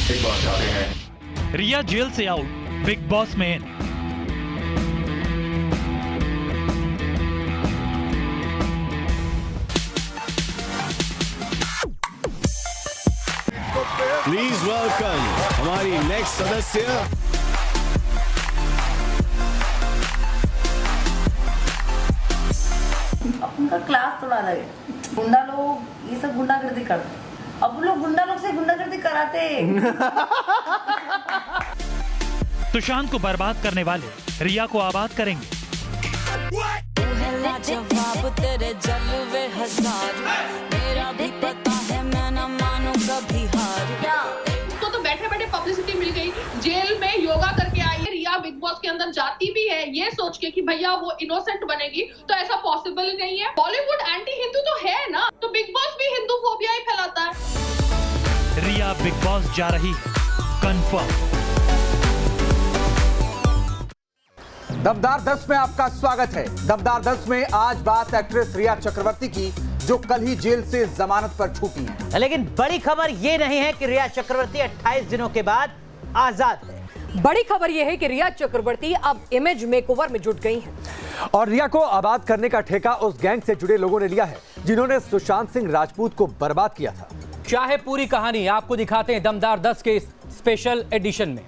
Big boss जाते हैं। रिया jail से आउट, बिग बॉस में इन। प्लीज वेलकम हमारी नेक्स्ट सदस्य। उनका क्लास थोड़ा अलग है। गुंडा लोग ये सब गुंडागर्दी करते, अब लोग गुंडा लोग से गुंडागर्दी कराते। सुशांत को बर्बाद करने वाले रिया को आबाद करेंगे। जवाब तेरे जलवे हजार, मेरा भी पता है मैं न मानू कभी हार। तो बैठे बैठे पब्लिसिटी मिल गई, जेल में योगा करके आई है रिया, बिग बॉस के अंदर जाती भी है ये सोच के कि भैया वो इनोसेंट बनेगी, तो ऐसा पॉसिबल ही नहीं है। बॉलीवुड एंटी हिंदू तो है ना, तो बिग बॉस भी हिंदू फोबिया ही फैलाता है। रिया बिग बॉस जा रही है कंफर्म। दमदार 10 में आपका स्वागत है। दमदार 10 में आज बात एक्ट्रेस रिया चक्रवर्ती की, जो कल ही जेल से जमानत पर छूटी हैं। लेकिन बड़ी खबर यह नहीं है कि रिया चक्रवर्ती 28 दिनों के बाद आजाद है। बड़ी खबर यह है कि रिया चक्रवर्ती अब इमेज मेकओवर में जुट गई हैं। और रिया को आबाद करने का ठेका उस गैंग से जुड़े लोगों ने लिया है जिन्होंने सुशांत सिंह राजपूत को बर्बाद किया था। चाहे पूरी कहानी आपको दिखाते हैं दमदार 10 के स्पेशल एडिशन में।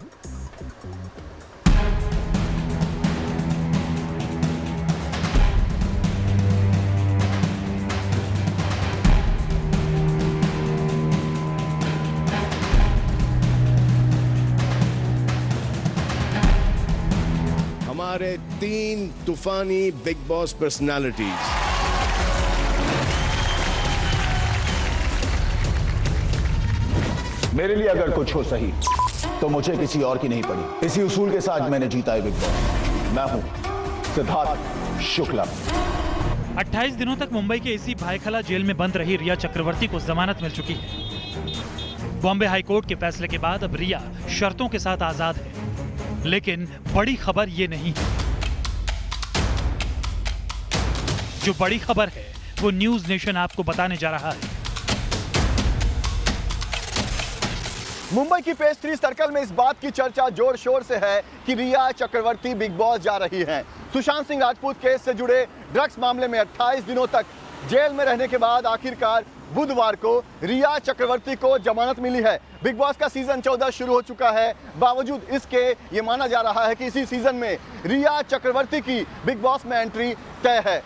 हमारे 3 तूफानी बिग बॉस पर्सनालिटीज। मेरे लिए अगर कुछ हो सही तो मुझे किसी और की नहीं पड़ी। इसी उसूल के साथ मैंने जीता है बिग बॉस। मैं हूं सिद्धार्थ शुक्ला। 28 दिनों तक मुंबई के इसी भायखला जेल में बंद रही रिया चक्रवर्ती को जमानत मिल चुकी है। बॉम्बे हाईकोर्ट के फैसले के बाद अब रिया शर्तों के साथ आजाद है। लेकिन बड़ी खबर ये नहीं है। जो बड़ी खबर है वो न्यूज नेशन आपको बताने जा रहा है। मुंबई की पेस्ट्री सर्कल में इस बात की चर्चा जोर शोर से है कि रिया चक्रवर्ती बिग बॉस जा रही हैं। सुशांत सिंह राजपूत केस से जुड़े ड्रग्स मामले में 28 दिनों तक जेल में रहने के बाद आखिरकार बुधवार को रिया चक्रवर्ती को जमानत मिली है। बिग बॉस का सीजन 14 शुरू हो चुका है। बावजूद इसके ये माना जा रहा है कि इसी सीजन में रिया चक्रवर्ती की बिग बॉस में एंट्री तय है।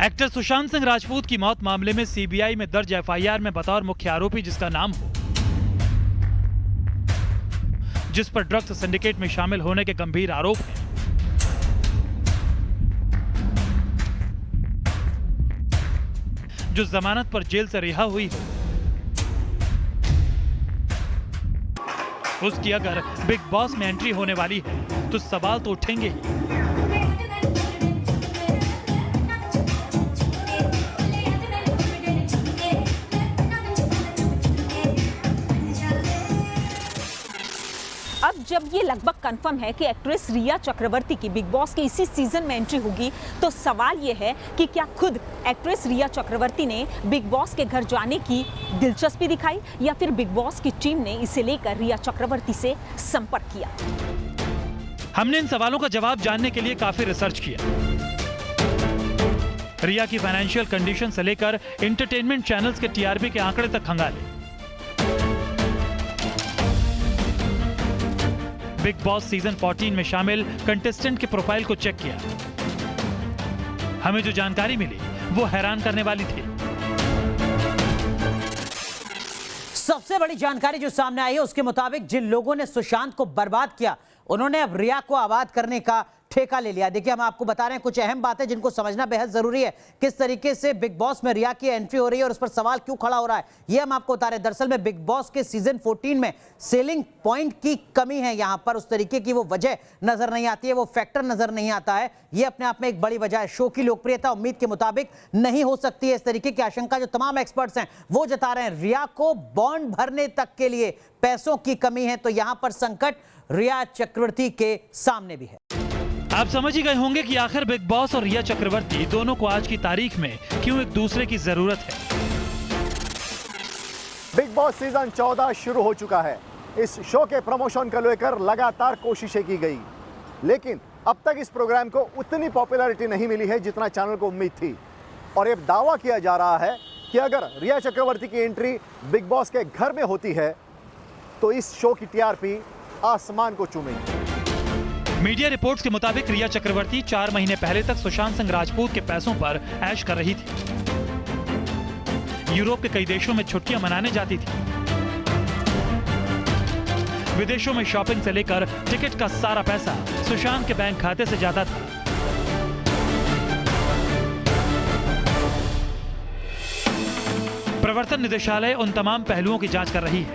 एक्टर सुशांत सिंह राजपूत की मौत मामले में सीबीआई में दर्ज एफआईआर में बतौर मुख्य आरोपी जिसका नाम हो, जिस पर ड्रग्स सिंडिकेट में शामिल होने के गंभीर आरोप हैं, जो जमानत पर जेल से रिहा हुई हो, उसकी अगर बिग बॉस में एंट्री होने वाली है तो सवाल तो उठेंगे ही। अब जब ये लगभग कंफर्म है कि एक्ट्रेस रिया चक्रवर्ती की बिग बॉस के इसी सीजन में एंट्री होगी, तो सवाल ये है कि क्या खुद एक्ट्रेस रिया चक्रवर्ती ने बिग बॉस के घर जाने की दिलचस्पी दिखाई या फिर बिग बॉस की टीम ने इसे लेकर रिया चक्रवर्ती से संपर्क किया। हमने इन सवालों का जवाब जानने के लिए काफी रिसर्च किया। रिया की फाइनेंशियल कंडीशन से लेकर एंटरटेनमेंट चैनल्स के टीआरपी के आंकड़े तक खंगाले। बिग बॉस सीजन 14 में शामिल कंटेस्टेंट के प्रोफाइल को चेक किया। हमें जो जानकारी मिली वो हैरान करने वाली थी। सबसे बड़ी जानकारी जो सामने आई है उसके मुताबिक जिन लोगों ने सुशांत को बर्बाद किया, उन्होंने अब रिया को आबाद करने का ठेका ले लिया। देखिए, हम आपको बता रहे हैं कुछ अहम बातें जिनको समझना बेहद जरूरी है। किस तरीके से बिग बॉस में रिया की एंट्री हो रही है और उस पर सवाल क्यों खड़ा हो रहा है, ये हम आपको बता रहे हैं। दरअसल में बिग बॉस के सीजन 14 में सेलिंग पॉइंट की कमी है। यहां पर उस तरीके की वो वजह नजर नहीं आती है, वो फैक्टर नजर नहीं आता है। ये अपने आप में एक बड़ी वजह है। शो की लोकप्रियता उम्मीद के मुताबिक नहीं हो सकती है। इस तरीके की आशंका जो तमाम एक्सपर्ट्स हैं वो जता रहे हैं। रिया को बॉन्ड भरने तक के लिए पैसों की कमी है, तो यहां पर संकट रिया चक्रवर्ती के सामने भी है। आप समझ ही गए होंगे कि आखिर बिग बॉस और रिया चक्रवर्ती दोनों को आज की तारीख में क्यों एक दूसरे की जरूरत है। बिग बॉस सीजन 14 शुरू हो चुका है। इस शो के प्रमोशन को लेकर लगातार कोशिशें की गई, लेकिन अब तक इस प्रोग्राम को उतनी पॉपुलैरिटी नहीं मिली है जितना चैनल को उम्मीद थी। और ये दावा किया जा रहा है कि अगर रिया चक्रवर्ती की एंट्री बिग बॉस के घर में होती है तो इस शो की टीआरपी आसमान को चूमेगी। मीडिया रिपोर्ट्स के मुताबिक रिया चक्रवर्ती 4 महीने पहले तक सुशांत सिंह राजपूत के पैसों पर ऐश कर रही थी। यूरोप के कई देशों में छुट्टियां मनाने जाती थी। विदेशों में शॉपिंग से लेकर टिकट का सारा पैसा सुशांत के बैंक खाते से जाता था। प्रवर्तन निदेशालय उन तमाम पहलुओं की जांच कर रही है,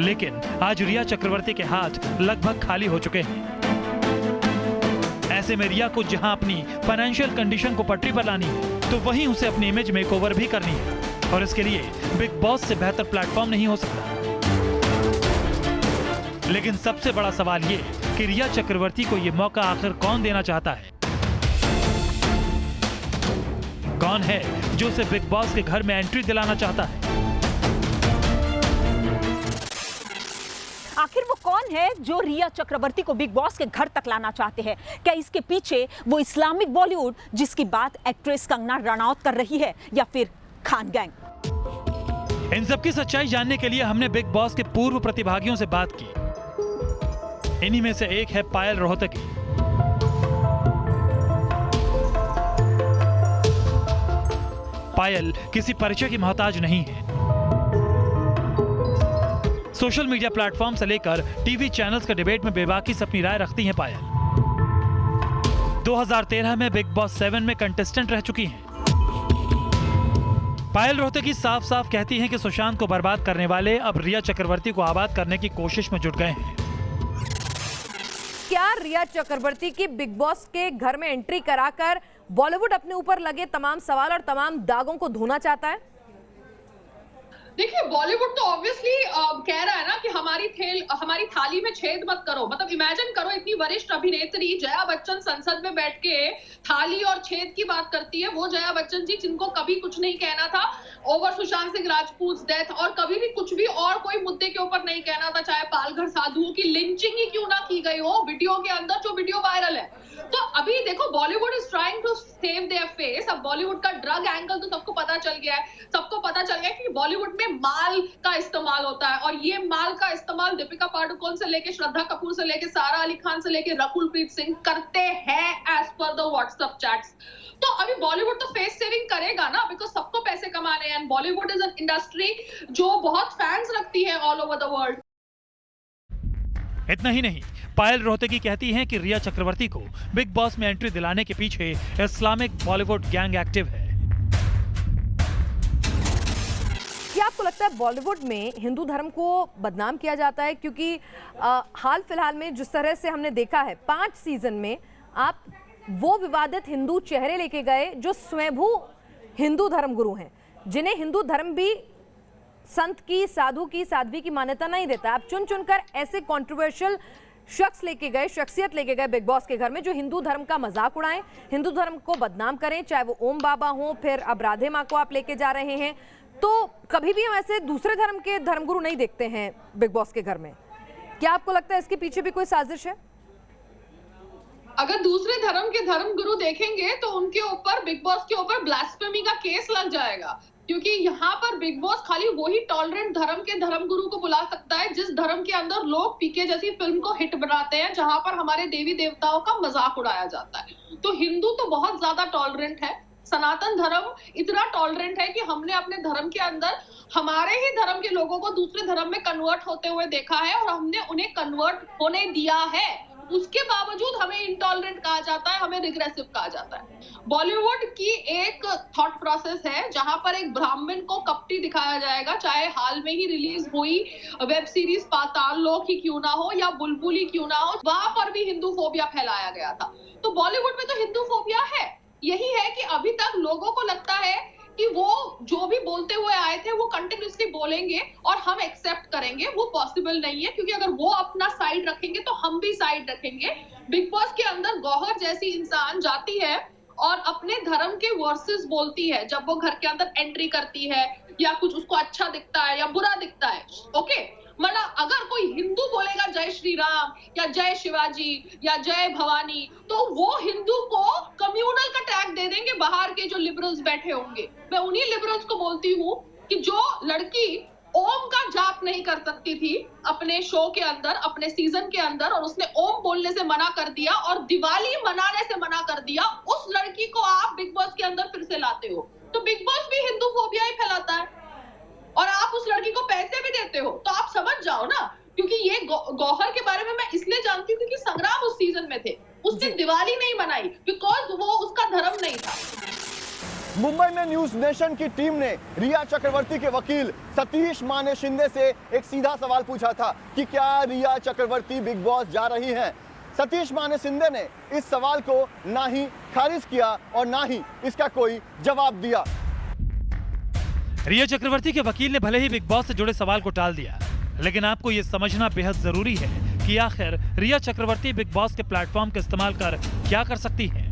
लेकिन आज रिया चक्रवर्ती के हाथ लगभग खाली हो चुके हैं। ऐसे में रिया को जहां अपनी फाइनेंशियल कंडीशन को पटरी पर लानी है, तो वहीं उसे अपनी इमेज मेकओवर भी करनी है, और इसके लिए बिग बॉस से बेहतर प्लेटफॉर्म नहीं हो सकता। लेकिन सबसे बड़ा सवाल ये कि रिया चक्रवर्ती को ये मौका आखिर कौन देना चाहता है? कौन है जो उसे बिग बॉस के घर में एंट्री दिलाना चाहता है? आखिर वो कौन है जो रिया चक्रवर्ती को बिग बॉस के घर तक लाना चाहते हैं? क्या इसके पीछे वो इस्लामिक बॉलीवुड जिसकी बात एक्ट्रेस कंगना रनौत कर रही है, या फिर खान गैंग? इन सबकी सच्चाई जानने के लिए हमने बिग बॉस के पूर्व प्रतिभागियों से बात की। इन्हीं में से एक है पायल रोहतगी। पायल किसी परिचय की मोहताज नहीं है। सोशल मीडिया प्लेटफॉर्म से लेकर टीवी चैनल्स के डिबेट में बेबाकी से अपनी राय रखती हैं पायल। 2013 में बिग बॉस 7 में कंटेस्टेंट रह चुकी हैं। पायल रोहतगी साफ साफ कहती हैं कि सुशांत को बर्बाद करने वाले अब रिया चक्रवर्ती को आबाद करने की कोशिश में जुट गए हैं। क्या रिया चक्रवर्ती की बिग बॉस के घर में एंट्री कराकर बॉलीवुड अपने ऊपर लगे तमाम सवाल और तमाम दागों को धोना चाहता है? देखिए, बॉलीवुड तो ऑब्वियसली कह रहा है ना कि हमारी थाली में छेद मत करो। मतलब इमेजिन करो, इतनी वरिष्ठ अभिनेत्री जया बच्चन संसद में बैठ के थाली और छेद की बात करती है। वो जया बच्चन जी जिनको कभी कुछ नहीं कहना था ओवर सुशांत सिंह राजपूत डेथ, और कभी भी कुछ भी और कोई मुद्दे के ऊपर नहीं कहना था, चाहे पालघर साधुओं की लिंचिंग ही क्यों ना की गई हो वीडियो के अंदर, जो वीडियो वायरल है। तो अभी देखो, Bollywood is trying to save their face. अब बॉलीवुड का ड्रग एंगल तो सबको पता चल गया है। सबको पता चल गया कि बॉलीवुड में माल का इस्तेमाल होता है, और ये माल का इस्तेमाल दीपिका पादुकोण से लेके श्रद्धा कपूर से लेके सारा अली खान से लेके रकुल प्रीत सिंह करते हैं as per the WhatsApp chats. तो अभी बॉलीवुड तो फेस सेविंग करेगा ना, बिकॉज सबको पैसे कमाने हैं। बॉलीवुड इज एन इंडस्ट्री जो बहुत फैंस रखती है ऑल ओवर द वर्ल्ड। इतना ही नहीं, पायल रोहतगी कहती हैं कि रिया चक्रवर्ती को बिग बॉस में एंट्री दिलाने के पीछे इस्लामिक बॉलीवुड गैंग एक्टिव है। क्या आपको लगता है बॉलीवुड में हिंदू धर्म को बदनाम किया जाता है? क्योंकि हाल फिलहाल में जिस तरह से हमने देखा है 5 सीजन में, आप वो विवादित हिंदू चेहरे लेके गए जो स्वयंभू हिंदू धर्म गुरु हैं, जिन्हें हिंदू धर्म भी संत की, साधु की, साध्वी की मान्यता नहीं देता। आप चुन चुनकर ऐसे कंट्रोवर्शियल शख्सियत लेके गए बिग बॉस के घर में जो हिंदू धर्म का मजाक उड़ाएं, हिंदू धर्म को बदनाम करें, चाहे वो ओम बाबा हो, फिर अब राधे माँ को आप लेके जा रहे हैं। तो कभी भी हम ऐसे दूसरे धर्म के धर्मगुरु नहीं देखते हैं बिग बॉस के घर में। क्या आपको लगता है इसके पीछे भी कोई साजिश है? अगर दूसरे धर्म के धर्मगुरु देखेंगे तो उनके ऊपर, बिग बॉस के ऊपर ब्लास्फेमी का केस लग जाएगा, क्योंकि यहाँ पर बिग बॉस खाली वही टॉलरेंट धर्म के धर्मगुरु को बुला सकता है जिस धर्म के अंदर लोग पीके जैसी फिल्म को हिट बनाते हैं, जहां पर हमारे देवी देवताओं का मजाक उड़ाया जाता है। तो हिंदू तो बहुत ज्यादा टॉलरेंट है। सनातन धर्म इतना टॉलरेंट है कि हमने अपने धर्म के अंदर हमारे ही धर्म के लोगों को दूसरे धर्म में कन्वर्ट होते हुए देखा है, और हमने उन्हें कन्वर्ट होने दिया है। उसके बावजूद हमें इंटॉलरेंट कहा जाता है, हमें रिग्रेसिव कहा जाता है। बॉलीवुड की एक थॉट प्रोसेस है जहां पर एक ब्राह्मण को कपटी दिखाया जाएगा, चाहे हाल में ही रिलीज हुई वेब सीरीज पाताल लोक ही क्यों ना हो या बुलबुल ही क्यों ना हो, वहां पर भी हिंदू फोबिया फैलाया गया था। तो बॉलीवुड में तो हिंदू फोबिया है। यही है कि अभी तक लोगों को लगता है कि वो जो भी बोलते हुए आए थे वो कंटिन्यूसली बोलेंगे और हम एक्सेप्ट करेंगे। वो पॉसिबल नहीं है, क्योंकि अगर वो अपना साइड रखेंगे तो हम भी साइड रखेंगे। बिग बॉस के अंदर गौहर जैसी इंसान जाती है और अपने धर्म के वर्सेस बोलती है। जब वो घर के अंदर एंट्री करती है, या कुछ उसको अच्छा दिखता है या बुरा दिखता है, ओके। मतलब अगर कोई हिंदू बोलेगा जय श्री राम या जय शिवाजी या जय भवानी, तो वो हिंदू को कम्युनल का टैग दे देंगे बाहर के जो लिबरल्स बैठे होंगे। मैं उन्हीं लिबरल्स को बोलती हूँ कि जो लड़की ओम का जाप नहीं कर सकती थी अपने शो के अंदर, अपने सीजन के अंदर, और उसने ओम बोलने से मना कर दिया और दिवाली मनाने से मना कर दिया, उस लड़की को आप बिग बॉस के अंदर फिर से लाते हो। तो बिग बॉस भी हिंदू फोबिया ही फैलाता है और आप उस लड़की को पैसे भी देते हो, तो आप समझ जाओ ना। क्योंकि ये गौहर के बारे में मैं इसलिए जानती हूँ क्योंकि संग्राम उस सीजन में थे, उसने दिवाली नहीं मनाई बिकॉज वो उसका धर्म नहीं था। मुंबई में न्यूज नेशन की टीम ने रिया चक्रवर्ती के वकील सतीश माने शिंदे से एक सीधा सवाल पूछा था कि क्या रिया चक्रवर्ती बिग बॉस जा रही हैं। सतीश माने शिंदे ने इस सवाल को ना ही खारिज किया और ना ही इसका कोई जवाब दिया। रिया चक्रवर्ती के वकील ने भले ही बिग बॉस से जुड़े सवाल को टाल दिया, लेकिन आपको यह समझना बेहद जरूरी है कि आखिर रिया चक्रवर्ती बिग बॉस के प्लेटफॉर्म का इस्तेमाल कर क्या कर सकती हैं।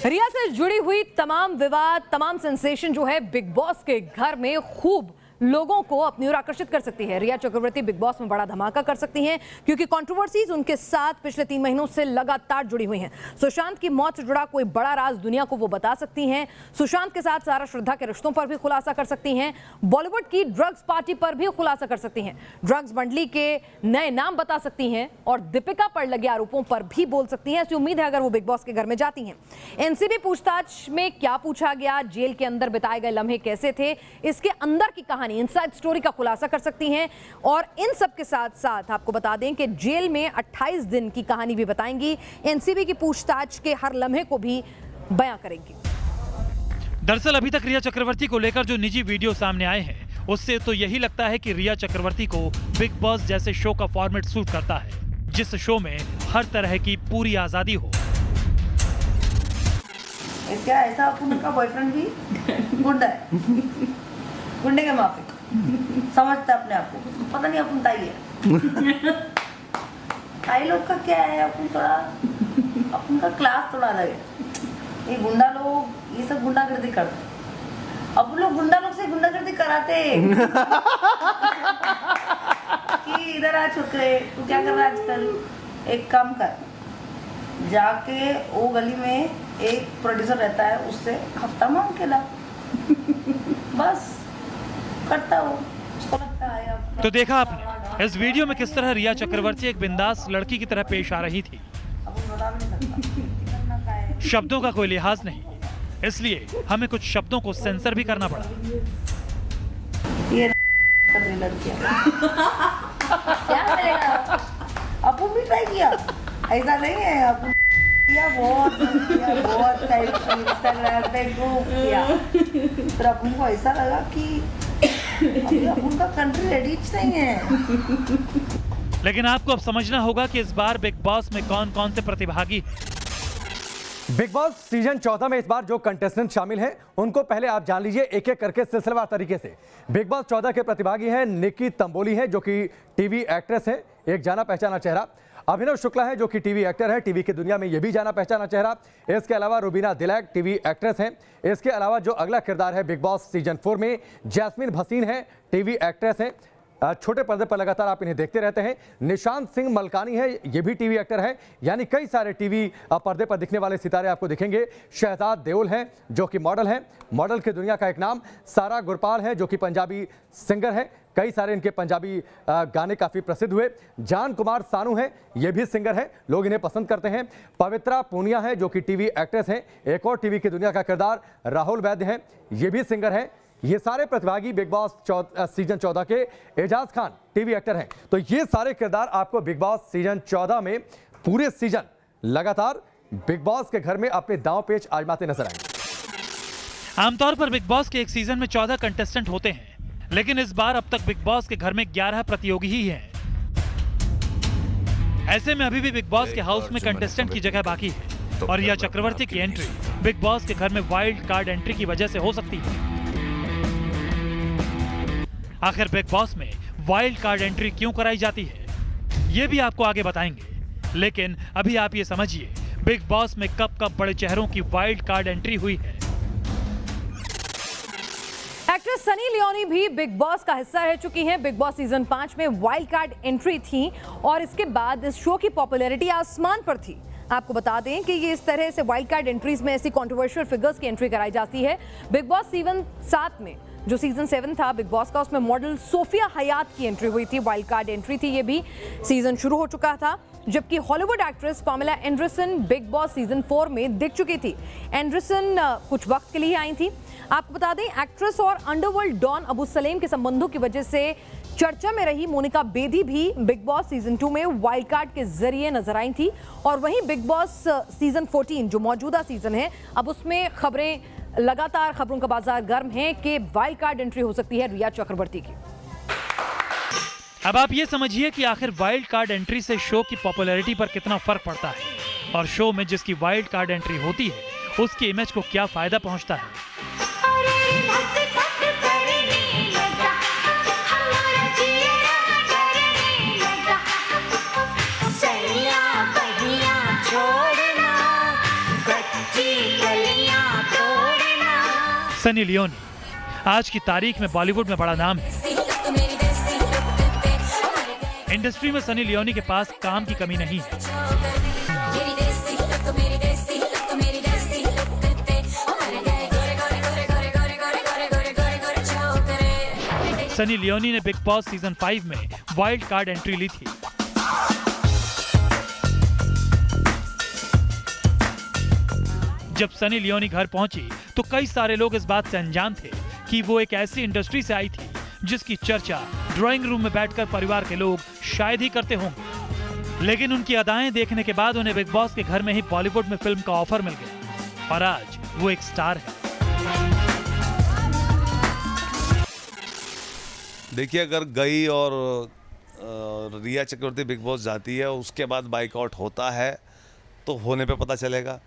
रिया से जुड़ी हुई तमाम विवाद, तमाम सेंसेशन जो है बिग बॉस के घर में खूब लोगों को अपनी ओर आकर्षित कर सकती है। रिया चक्रवर्ती बिग बॉस में बड़ा धमाका कर सकती हैं क्योंकि कंट्रोवर्सीज उनके साथ पिछले 3 महीनों से लगातार जुड़ी हुई हैं। सुशांत की मौत से जुड़ा कोई बड़ा राज दुनिया को वो बता सकती हैं। सुशांत के साथ सारा श्रद्धा के रिश्तों पर भी खुलासा कर सकती हैं। बॉलीवुड की ड्रग्स पार्टी पर भी खुलासा कर सकती हैं। ड्रग्स बंडली के नए नाम बता सकती हैं और दीपिका पर लगे आरोपों पर भी बोल सकती हैं। ऐसी उम्मीद है अगर वो बिग बॉस के घर में जाती हैं। एनसीबी पूछताछ में क्या पूछा गया, जेल के अंदर बिताए गए लम्हे कैसे थे, इसके अंदर की कहानी, इनसाइड स्टोरी का खुलासा कर सकती हैं। और इन सब के साथ साथ आपको बता दें कि जेल में 28 दिन की कहानी भी बताएंगी। एनसीबी की पूछताछ के हर लम्हे को भी बयां करेंगी। दरअसल अभी तक रिया चक्रवर्ती को लेकर जो निजी वीडियो सामने आए हैं, उससे तो यही लगता है कि रिया चक्रवर्ती को बिग बॉस जैसे शो का फॉर्मेट सूट करता है, जिस शो में हर तरह की पूरी आजादी हो। क्या ऐसा उनका बॉयफ्रेंड भी गुंडा है, गुंडे के माफिक समझता अपने आप को, पता नहीं अपन ताई है। ताई लोग का क्या है, अपन थोड़ा अपन का क्लास थोड़ा अलग है। ये गुंडा लोग ये सब गुंडागर्दी करते, अब लोग गुंडा लोग से गुंडागर्दी कराते कि इधर आ छोकरे, तू क्या कर रहा है आजकल, एक काम कर, जाके वो गली में एक प्रोड्यूसर रहता है, उससे हफ्ता मांग के ला, बस करता हो, उसको लगता है। तो देखा आपने इस वीडियो में किस तरह रिया चक्रवर्ती एक बिंदास लड़की की तरह पेश आ रही थी। शब्दों का कोई लिहाज नहीं, इसलिए हमें कुछ शब्दों को सेंसर भी करना पड़ा। ये क्या अपन भी ट्राई किया, ऐसा नहीं है, अपन बहुत इंस्टाग्राम पे किया, फिर अपन को ऐसा लगा कि अपन का कंट्री रेडी नहीं है। लेकिन आपको अब समझना होगा कि इस बार बिग बॉस में कौन कौन से प्रतिभागी हैं। बिग बॉस सीजन 14 में इस बार जो कंटेस्टेंट शामिल हैं उनको पहले आप जान लीजिए एक एक करके सिलसिलेवार तरीके से। बिग बॉस 14 के प्रतिभागी हैं निकी तंबोली हैं जो कि टीवी एक्ट्रेस है, एक जाना पहचाना चेहरा। अभिनव शुक्ला है जो कि टीवी एक्टर है, टीवी की दुनिया में ये भी जाना पहचाना चेहरा। इसके अलावा रुबीना दिलैक टीवी एक्ट्रेस हैं। इसके अलावा जो अगला किरदार है बिग बॉस सीजन 4 में, जैस्मिन भसीन है, टीवी एक्ट्रेस हैं, छोटे पर्दे पर लगातार आप इन्हें देखते रहते हैं। निशांत सिंह मलकानी है, ये भी टीवी एक्टर है, यानी कई सारे टीवी पर्दे पर दिखने वाले सितारे आपको दिखेंगे। शहजाद देओल हैं जो कि मॉडल हैं, मॉडल की दुनिया का एक नाम। सारा गुरपाल है जो कि पंजाबी सिंगर है, कई सारे इनके पंजाबी गाने काफ़ी प्रसिद्ध हुए। जान कुमार सानू हैं, ये भी सिंगर हैं, लोग इन्हें पसंद करते हैं। पवित्रा पूनिया है जो कि टीवी एक्ट्रेस हैं। एक और टीवी की दुनिया का किरदार राहुल वैद्य हैं, ये भी सिंगर हैं। ये सारे प्रतिभागी बिग बॉस सीजन 14 के। एजाज खान टीवी एक्टर हैं। तो ये सारे किरदार आपको बिग बॉस सीजन 14 में पूरे सीजन लगातार बिग बॉस के घर में अपने दांव पेच आजमाते नजर आएंगे। आमतौर पर बिग बॉस के एक सीजन में 14 कंटेस्टेंट होते हैं, लेकिन इस बार अब तक बिग बॉस के घर में 11 प्रतियोगी ही हैं। ऐसे में अभी भी बिग बॉस के हाउस में कंटेस्टेंट की जगह बाकी है और रिया चक्रवर्ती की एंट्री बिग बॉस के घर में वाइल्ड कार्ड एंट्री की वजह से हो सकती है। आखिर बिग बॉस में वाइल्ड कार्ड एंट्री क्यों कराई जाती है, ये भी आपको आगे बताएंगे, लेकिन अभी आप ये समझिए बिग बॉस में कब कब बड़े चेहरों की वाइल्ड कार्ड एंट्री हुई है। एक्ट्रेस सनी लियोनी भी बिग बॉस का हिस्सा रह चुकी हैं। बिग बॉस सीजन 5 में वाइल्ड कार्ड एंट्री थी और इसके बाद इस शो की पॉपुलैरिटी आसमान पर थी। आपको बता दें कि ये इस तरह से वाइल्ड कार्ड एंट्रीज में ऐसी कंट्रोवर्शियल फिगर्स की एंट्री कराई जाती है। बिग बॉस सीजन 7 में जो सीजन 7 था बिग बॉस का, उसमें मॉडल सोफिया हयात की एंट्री हुई थी। वाइल्ड कार्ड एंट्री थी ये भी। सीजन शुरू हो चुका था, जबकि Hollywood actress Pamela Anderson big boss season 4 में दिख चुकी थी। एंडरसन कुछ वक्त के लिए आई थी। आपको बता दें, एक्ट्रेस और अंडरवर्ल्ड डॉन अबू सलेम के संबंधों की वजह से चर्चा में रही मोनिका बेदी भी बिग बॉस सीजन 2 में वाइल्ड कार्ड के जरिए नजर आई थी। और वहीं बिग बॉस सीजन 14 जो मौजूदा सीजन है, अब उसमें लगातार खबरों का बाजार गर्म है कि वाइल्ड कार्ड एंट्री हो सकती है रिया चक्रवर्ती की। अब आप ये समझिए कि आखिर वाइल्ड कार्ड एंट्री से शो की पॉपुलैरिटी पर कितना फर्क पड़ता है और शो में जिसकी वाइल्ड कार्ड एंट्री होती है उसकी इमेज को क्या फायदा पहुंचता है। सनी लियोनी आज की तारीख में बॉलीवुड में बड़ा नाम है। इंडस्ट्री में सनी लियोनी के पास काम की कमी नहीं है। सनी लियोनी ने बिग बॉस सीजन 5 में वाइल्ड कार्ड एंट्री ली थी। जब सनी लियोनी घर पहुंची तो कई सारे लोग इस बात से अनजान थे कि वो एक ऐसी इंडस्ट्री से आई थी जिसकी चर्चा ड्राइंग रूम में बैठकर परिवार के लोग शायद ही करते होंगे। लेकिन उनकी अदाएं देखने के बाद उन्हें बिग बॉस के घर में ही बॉलीवुड में फिल्म का ऑफर मिल गया और आज वो एक स्टार है। देखिए, अगर गई और रिया चक्रवर्ती बिग बॉस जाती है, उसके बाद बाइकआउट होता है तो होने पे पता चलेगा।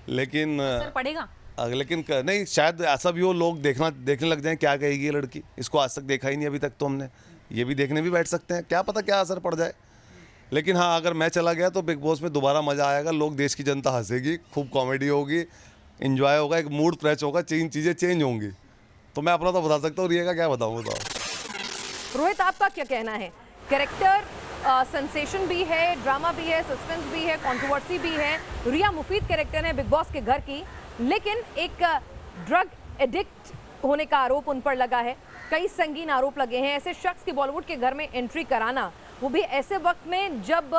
लेकिन पड़ेगा लेकिन नहीं, शायद ऐसा भी हो, लोग देखने लग जाएं क्या कहेगी ये लड़की, इसको आज तक देखा ही नहीं अभी तक, तो हमने ये भी देखने भी बैठ सकते हैं, क्या पता क्या असर पड़ जाए। लेकिन हाँ, अगर मैं चला गया तो बिग बॉस में दोबारा मज़ा आएगा, लोग, देश की जनता हंसेगी, खूब कॉमेडी होगी, एंजॉय होगा, एक मूड फ्रेश होगा, चीज़ें चेंज होंगी। तो मैं अपना तो बता सकता हूँ, रिया का क्या बताऊँ बताओ। रोहित, आपका क्या कहना है? कैरेक्टर सेंसेशन भी है, ड्रामा भी है, सस्पेंस भी है, कंट्रोवर्सी भी है। रिया मुफीद कैरेक्टर है बिग बॉस के घर की, लेकिन एक ड्रग एडिक्ट होने का आरोप उन पर लगा है। कई संगीन आरोप लगे हैं। ऐसे शख्स की बॉलीवुड के घर में एंट्री कराना, वो भी ऐसे वक्त में जब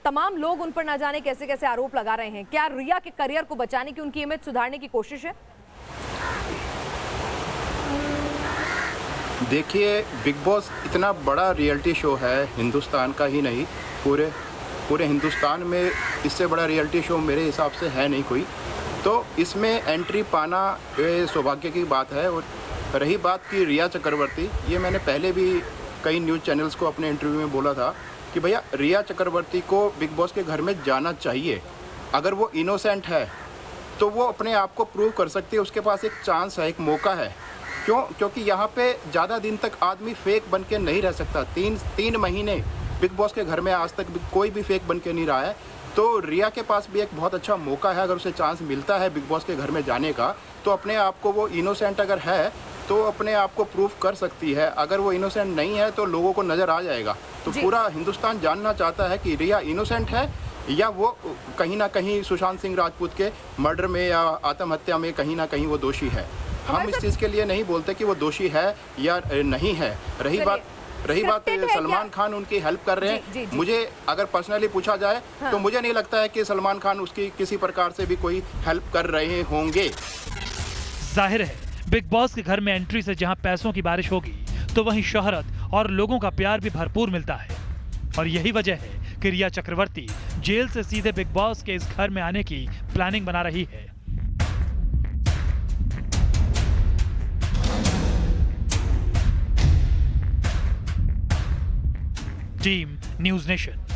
तमाम लोग उन पर ना जाने कैसे कैसे आरोप लगा रहे हैं। क्या रिया के करियर को बचाने की, उनकी इमेज सुधारने की कोशिश है? देखिए, बिग बॉस इतना बड़ा रियलिटी शो है, हिंदुस्तान का ही नहीं, पूरे हिंदुस्तान में इससे बड़ा रियलिटी शो मेरे हिसाब से है नहीं कोई। तो इसमें एंट्री पाना ये सौभाग्य की बात है। और रही बात की रिया चक्रवर्ती, ये मैंने पहले भी कई न्यूज़ चैनल्स को अपने इंटरव्यू में बोला था कि भैया रिया चक्रवर्ती को बिग बॉस के घर में जाना चाहिए। अगर वो इनोसेंट है तो वो अपने आप को प्रूव कर सकती है, उसके पास एक चांस है, एक मौका है। क्योंकि यहाँ पे ज़्यादा दिन तक आदमी फेक बन के नहीं रह सकता। तीन महीने बिग बॉस के घर में आज तक कोई भी फेक बन के नहीं रहा है। तो रिया के पास भी एक बहुत अच्छा मौका है, अगर उसे चांस मिलता है बिग बॉस के घर में जाने का, तो अपने आप को, वो इनोसेंट अगर है तो अपने आप को प्रूव कर सकती है। अगर वो इनोसेंट नहीं है तो लोगों को नज़र आ जाएगा। तो पूरा हिंदुस्तान जानना चाहता है कि रिया इनोसेंट है या वो कहीं ना कहीं सुशांत सिंह राजपूत के मर्डर में या आत्महत्या में कहीं ना कहीं वो दोषी है। हम इस चीज़ के लिए नहीं बोलते कि वो दोषी है या नहीं है। रही बात सलमान खान उनकी हेल्प कर रहे हैं। मुझे अगर पर्सनली पूछा जाए तो मुझे नहीं लगता है कि सलमान खान उसकी किसी प्रकार से भी कोई हेल्प कर रहे होंगे। जाहिर है, बिग बॉस के घर में एंट्री से जहां पैसों की बारिश होगी तो वहीं शोहरत और लोगों का प्यार भी भरपूर मिलता है। और यही वजह है कि रिया चक्रवर्ती जेल से सीधे बिग बॉस के इस घर में आने की प्लानिंग बना रही है। Team news nation.